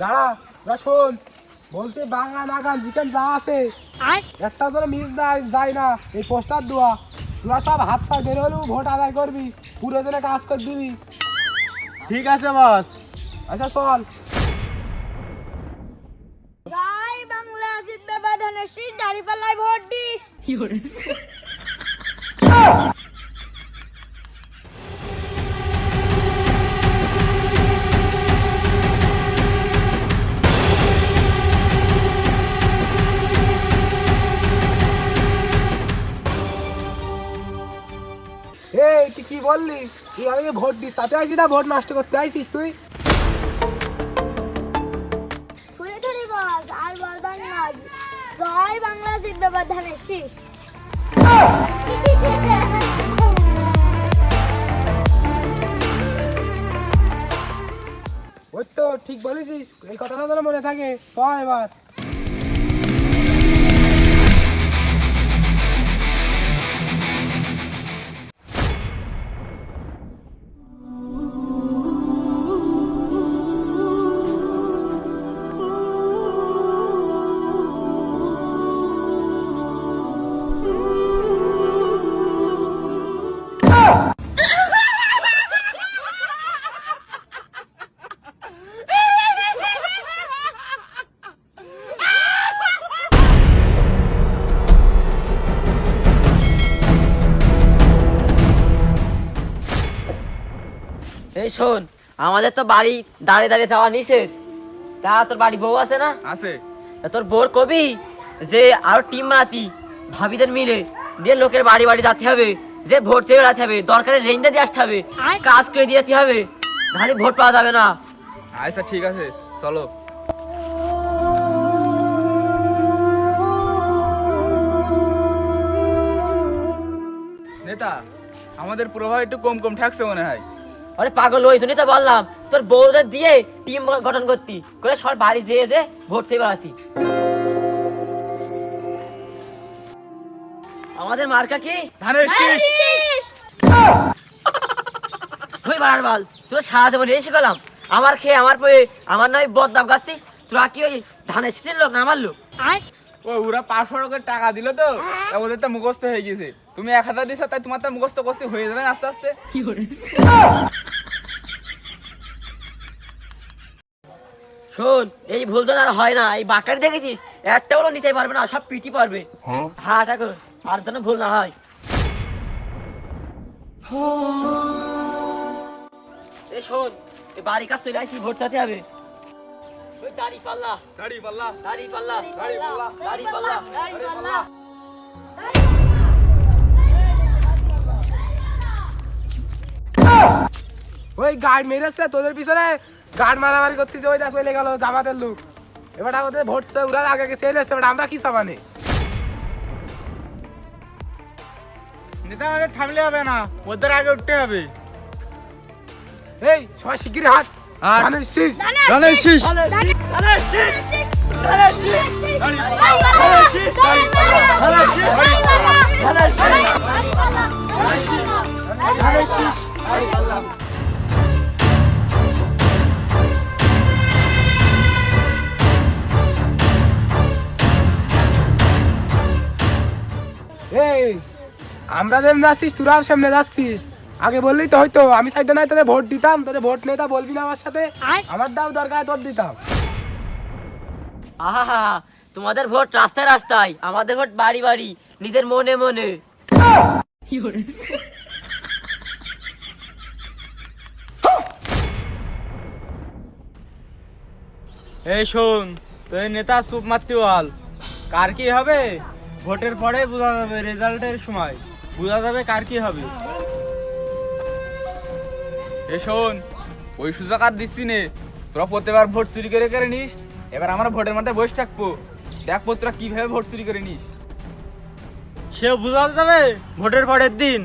দাঁড়া শোন, বলছি বাংলা নাগান চিকেন যা আছে একটা যেন মিস যায় না। এই পোস্টার দেওয়া তোরা সব হাত পা বের হলেও ভোট আদায় করবি, পুরো জনে কাজ করে দিবি। ঠিক আছে বস। আচ্ছা চল। জয় বাংলা জিতবে বাঁধানের শীষ, দাঁড়িপাল্লায় ভোট দিস। এই তুই কি বললি? তুই আমাকে ভোট দিস, সাথে আইসি না ভোট নষ্ট করতে আইসিস তুই? থুড়ি থুড়ি বস, আর বলবার নয়। জয় বাংলা জিতবে বাঁধানের শীষ। ওই তো ঠিক বলেছিস, এই কথাটা যেন মনে থাকে। চল এবার। এই শোন, আমাদের তো বাড়ি দাঁড়িয়ে দাঁড়িয়ে যাওয়া নিষেধ। তা তোর বাড়ি বউ আছে না? আছে। তা তোর বউর কবি যে আরো টিম বানাতি ভাবিদের মিলে দিয়ে লোকের বাড়ি বাড়ি যেতে হবে, যে ভোট চেয়ে বেড়াতে হবে, দরকারে রেঞ্জে দিয়ে আসতে হবে, কাজ করে দিয়ে হবে, নাহলে ভোট পাওয়া যাবে না। আচ্ছা ঠিক আছে, চলো। নেতা, আমাদের প্রভাব একটু কম কম ঠেকছে মনে হয়। আরে পাগল, ওই জন্যই তো বললাম তোর বউদের দিয়ে টিম গঠন করতি, করে সব বাড়ি যেয়ে যে ভোট চেয়ে বেড়াতি। আমাদের মার্কা কি? ধানের শীষ। ওই বাড়ার বাল, তোরা সারা জীবন এসে গেলাম আমার খেয়ে আমার পয়ে আমার নয় বদনাম গাচ্ছিস। তোরা কি ওই ধানের শীষের লোক না আমার লোক? ওরা 500 করে টাকা দিল তো, ওদের তো মুখস্থ হয়ে গেছে। তুমি 1000 দিছো, তাই তোমার তো মুখস্থ করতে হয়ে যাবে আস্তে আস্তে। শোন, এই ভুল তো আর হয় না। এই বাকারি দেখেছিস, একটা বলো নিতে পারবে না, সব পিটি পারবে। হ্যাঁ ঠাকুর, আর যেন ভুল না হয়। এই শোন, এই বাড়ি কাজ চলে আসছি, ভোট চাতে হবে। ওই দাড়ি পাল্লা, দাড়ি পাল্লা, দাড়ি পাল্লা, দাড়ি পাল্লা, দাড়ি পাল্লা, দাড়ি পাল্লা। ওই গার্ড মেরেছে তোদের পিছনে, গার্ড মারামারি করতেছে। ওই দেখ চলে গেল জামাতের লোক। এবার ওদের ভোট ওরা আগে চলে এসছে, এবার আমরা কি সামানে? নেতা আমাদের থামলে হবে না, ওদের আগে উঠতে হবে। এই সবাই শিগগিরই হাট। হাট। ধানের শীষ। ধানের শীষ। ধানের শীষ, ধানের শীষ। দাড়ি দাড়ি পাল্লা, পাল্লা, ধানের শীষ, দাড়ি পাল্লা, ধানের শীষ, দাড়ি পাল্লা, ধানের শীষ, দাড়ি পাল্লা, দাড়ি পাল্লা, ধানের শীষ, দাড়ি পাল্লা। এই আমরা যেমন যাচ্ছিস তোরাও সামনে যাচ্ছিস। আগে বললেই তো হয়তো, আমি সাইডে নাই তোদের ভোট দিতাম। তোদের ভোট নেই তা বলবি না আমার সাথে, আমার দাও দরকার তোর দিতাম। আহা, তোমাদের ভোট রাস্তায় রাস্তায়, আমাদের ভোট বাড়ি বাড়ি, নিজের মনে মনে। এই শোন, তুই নেতা চুপ মারতে বল। কার কি হবে ভোটের পরে বোঝা যাবে, রেজাল্টের সময় বোঝা যাবে কার কি হবে। এই শোন, ওই সুযোগ আর দিচ্ছি নে। তোরা প্রত্যেকবার ভোট চুরি করে করে নিস, এবার আমরা ভোটের মাঠে বসে থাকবো, দেখবো তোরা কিভাবে ভোট চুরি করে নিস। সে বোঝা যাবে ভোটের পরের দিন।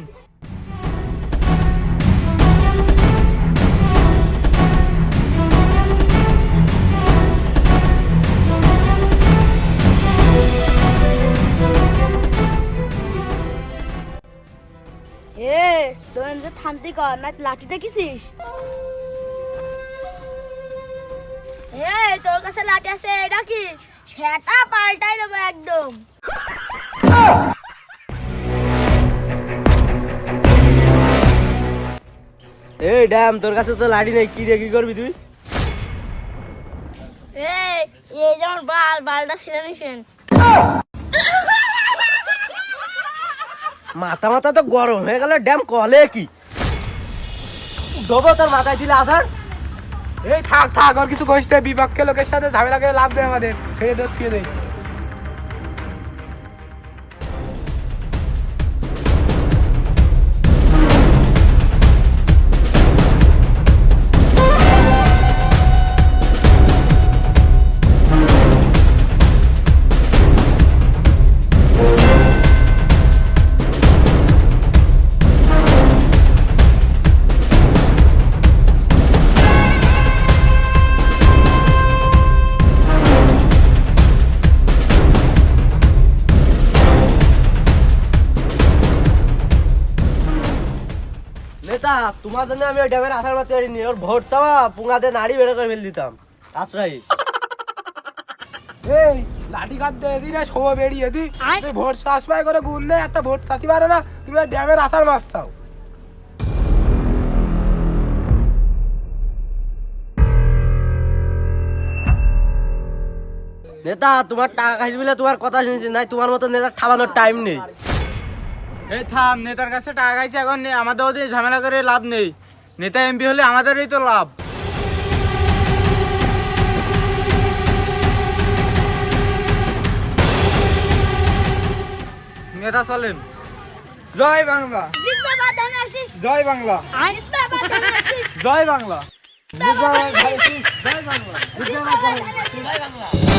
থামতে কর, না লাঠি দেখেছিস? এই তোর কাছে লাঠি আছে এটা কি সেটা পাল্টাই দেবো একদম। এই ড্যাম, তোর কাছে তো লাঠি নেই, কি দিয়ে কি করবি তুই? এই যেমন বালটা ছিঁড়ে নিছেন। মাথা মাথা তো গরম হয়ে গেল, ড্যাম কলে কি দেবো তোর মাথায় দিলে আসার? এই থাক থাক, আর কিছু কষ্ট বিপক্ষে লোকের সাথে ঝামেলা করে লাভ নেই, আমাদের ছেড়ে দোষ ছুঁয়ে দেয়। নেতা, তোমার জন্য আমি ওই ড্যামের আসার মারতে পারিনি, ওর ভোট চাওয়া পুঙ্গাতে নাড়ি বের করে ফেল দিতাম আশ্রয়। এই লাঠি কাটতে এদি না সব বেরিয়ে দি, তুই ভোট সাশ্রয় করে গুণ নেই, একটা ভোট চাতি পারে না, তুমি ড্যামের আসার মাছ চাও। নেতা, তোমার টাকা খাইছি বলে তোমার কথা শুনছি, নাই তোমার মতো নেতা ঠাবানোর টাইম নেই। এই থাম, নেতার কাছে টাকা খাইছে এখন নেই, আমাদের ওদের ঝামেলা করে লাভ নেই। নেতা এমপি হলে আমাদেরই তো লাভ। নেতা চলেন। জয় বাংলা, জিতবে বাঁধান আসিস, জয় বাংলা, জিতবে বাঁধান আসিস, জয় বাংলা। জিতবে বাঁধান আসিস, জিতবে বাঁধান আসিস।